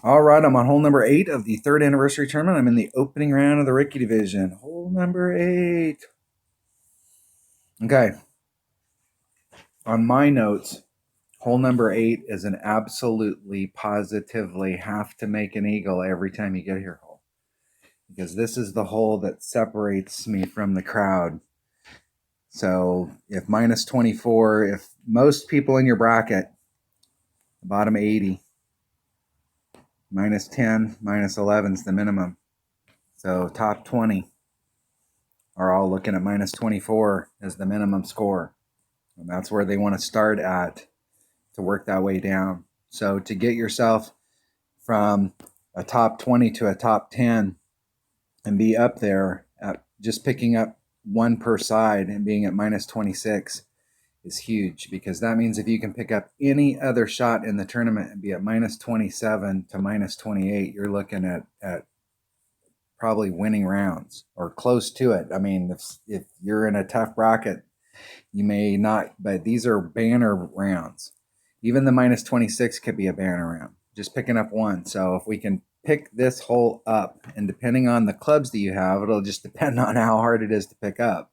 All right, I'm on hole number 8 of the 3rd anniversary tournament. I'm in the opening round of the Ricky division. Hole number 8. Okay. On my notes, hole number 8 is an absolutely, positively have to make an eagle every time you get here hole. Because this is the hole that separates me from the crowd. So if minus 24, if most people in your bracket, bottom 80, minus 10, minus 11 is the minimum. So top 20 are all looking at minus 24 as the minimum score. And that's where they want to start at to work that way down. So to get yourself from a top 20 to a top 10 and be up there at just picking up one per side and being at minus 26 is huge, because that means if you can pick up any other shot in the tournament and be at minus 27 to minus 28, you're looking at probably winning rounds or close to it. I mean, if you're in a tough bracket, you may not, but these are banner rounds. Even the minus 26 could be a banner round, just picking up one. So if we can pick this hole up, and depending on the clubs that you have, it'll just depend on how hard it is to pick up.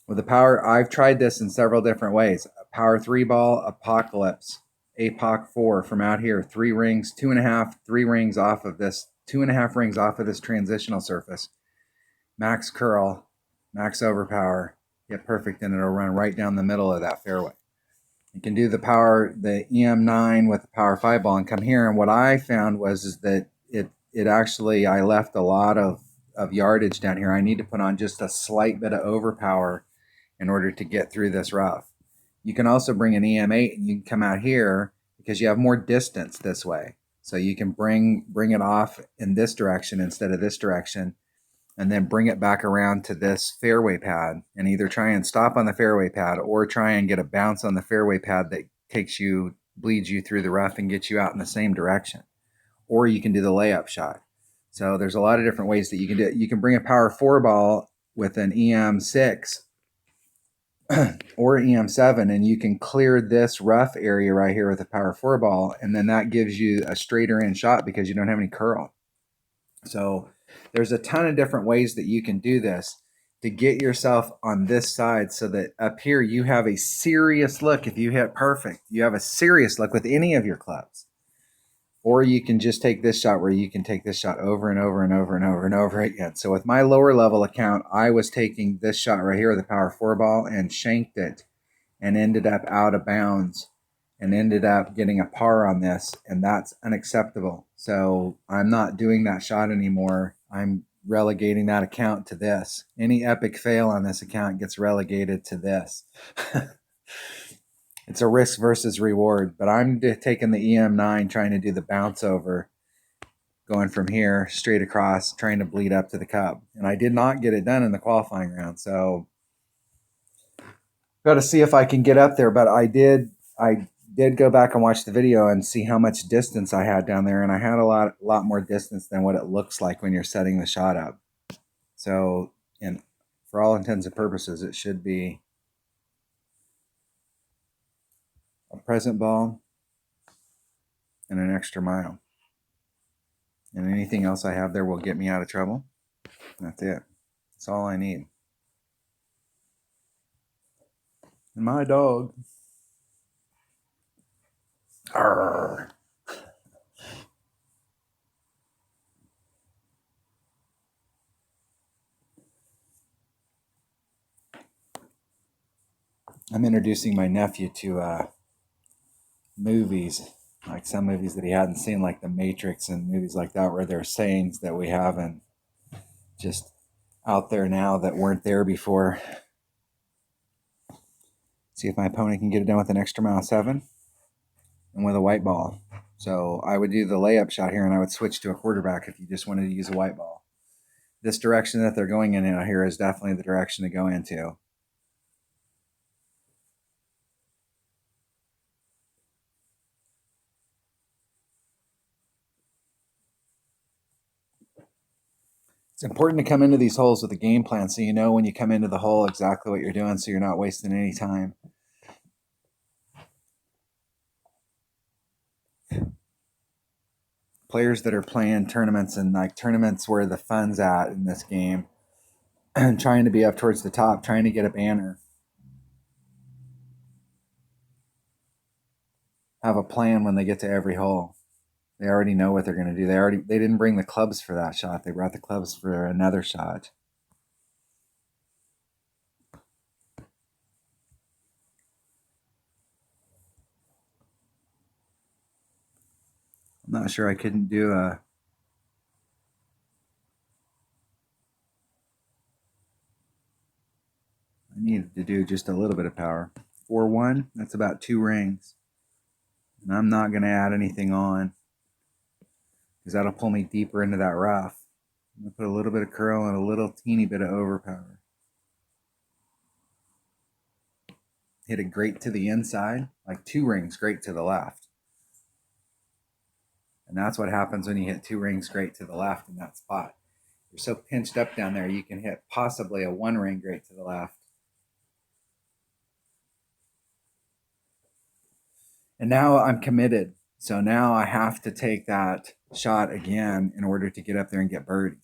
With the power, I've tried this in several different ways. A power 3 ball, Apocalypse, APOC 4 from out here, 3 rings, 2.5, 3 rings off of this, 2.5 rings off of this transitional surface. Max curl, max overpower, get perfect, and it'll run right down the middle of that fairway. You can do the EM9 with the power 5 ball and come here. And what I found is that it actually, I left a lot of yardage down here. I need to put on just a slight bit of overpower in order to get through this rough. You can also bring an EM8 and you can come out here because you have more distance this way. So you can bring it off in this direction instead of this direction, and then bring it back around to this fairway pad and either try and stop on the fairway pad or try and get a bounce on the fairway pad that bleeds you through the rough and gets you out in the same direction. Or you can do the layup shot. So there's a lot of different ways that you can do it. You can bring a power 4 ball with an EM6 or EM7, and you can clear this rough area right here with a power 4 ball, and then that gives you a straighter in shot because you don't have any curl. So there's a ton of different ways that you can do this to get yourself on this side, so that up here you have a serious look. If you hit perfect, you have a serious look with any of your clubs. Or you can just take this shot where you can take this shot over and over and over and over and over again. So with my lower level account, I was taking this shot right here with a power 4 ball and shanked it and ended up out of bounds and ended up getting a par on this, and that's unacceptable. So I'm not doing that shot anymore. I'm relegating that account to this. Any epic fail on this account gets relegated to this. It's a risk versus reward, but I'm taking the EM9, trying to do the bounce over, going from here straight across, trying to bleed up to the cup. And I did not get it done in the qualifying round, so got to see if I can get up there. But I did go back and watch the video and see how much distance I had down there, and I had a lot more distance than what it looks like when you're setting the shot up. So, and for all intents and purposes, it should be a present ball and an extra mile. And anything else I have there will get me out of trouble. That's it. That's all I need. And my dog. Arrgh. I'm introducing my nephew to movies, like some movies that he hadn't seen, like The Matrix and movies like that, where there are sayings that we haven't just out there now that weren't there before. See if my opponent can get it done with an extra mile 7 and with a white ball. So I would do the layup shot here, and I would switch to a quarterback if you just wanted to use a white ball. This direction that they're going in out here is definitely the direction to go into. It's important to come into these holes with a game plan, so you know when you come into the hole exactly what you're doing, so you're not wasting any time. players that are playing tournaments and like tournaments where the fun's at in this game and trying to be up towards the top, trying to get a banner, have a plan when they get to every hole. They already know what they're going to do. They didn't bring the clubs for that shot. They brought the clubs for another shot. I'm not sure I couldn't do a. I needed to do just a little bit of power. 4-1, that's about 2 rings. And I'm not going to add anything on because that'll pull me deeper into that rough. I'm going to put a little bit of curl and a little teeny bit of overpower. Hit it great to the inside, like 2 rings great to the left. And that's what happens when you hit 2 rings great to the left in that spot. You're so pinched up down there, you can hit possibly a 1 ring great to the left. And now I'm committed. So now I have to take that shot again in order to get up there and get birdie.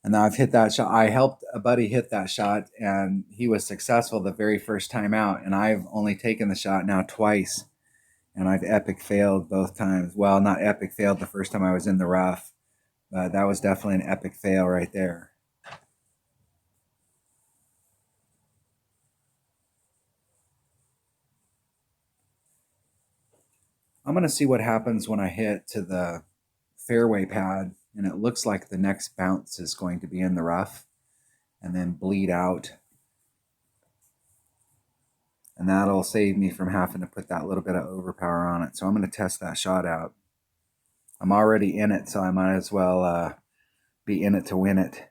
And now I've hit that shot. I helped a buddy hit that shot, and he was successful the very first time out. And I've only taken the shot now twice, and I've epic failed both times. Well, not epic failed the first time I was in the rough, but that was definitely an epic fail right there. I'm going to see what happens when I hit to the fairway pad, and it looks like the next bounce is going to be in the rough and then bleed out. And that'll save me from having to put that little bit of overpower on it. So I'm going to test that shot out. I'm already in it, so I might as well be in it to win it.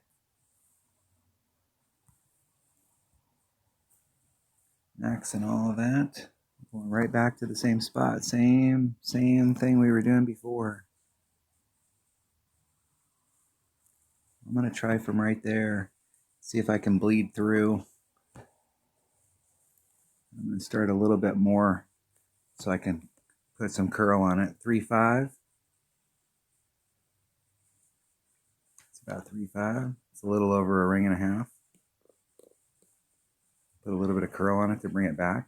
Max and all of that. Going right back to the same spot. Same thing we were doing before. I'm going to try from right there. See if I can bleed through. I'm going to start a little bit more so I can put some curl on it. 3-5. It's about 3-5. It's a little over a ring and a half. Put a little bit of curl on it to bring it back.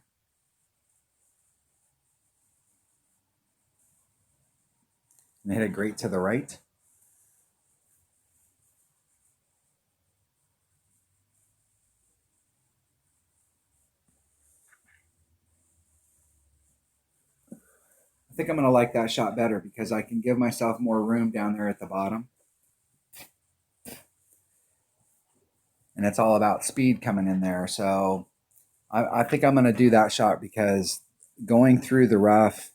And hit it great to the right. I think I'm going to like that shot better because I can give myself more room down there at the bottom. And it's all about speed coming in there. So I think I'm going to do that shot because going through the rough,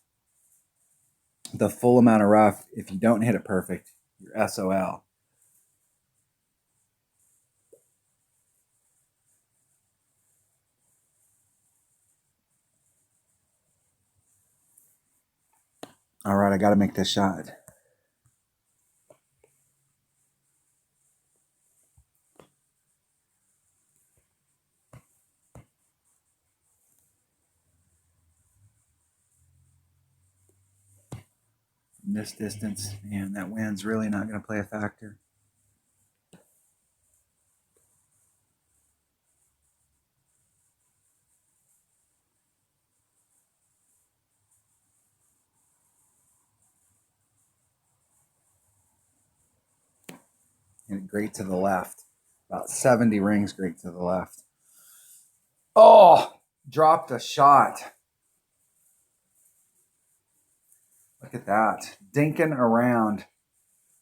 the full amount of rough, if you don't hit it perfect, you're SOL. All right, I got to make this shot. From this distance, man, that wind's really not going to play a factor. And great to the left. About 70 rings great to the left. Oh, dropped a shot. Look at that. Dinking around,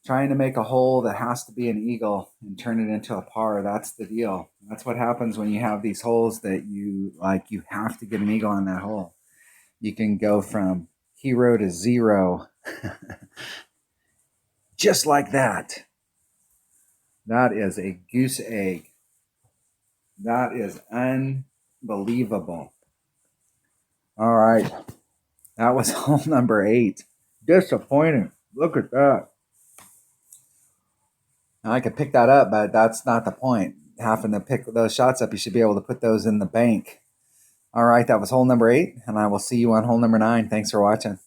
trying to make a hole that has to be an eagle and turn it into a par. That's the deal. That's what happens when you have these holes that you have to get an eagle on that hole. You can go from hero to zero just like that. That is a goose egg. That is unbelievable. All right. That was hole number 8. Disappointing. Look at that. Now I could pick that up, but that's not the point. Having to pick those shots up, you should be able to put those in the bank All right, that was hole number 8, and I will see you on hole number 9. Thanks for watching.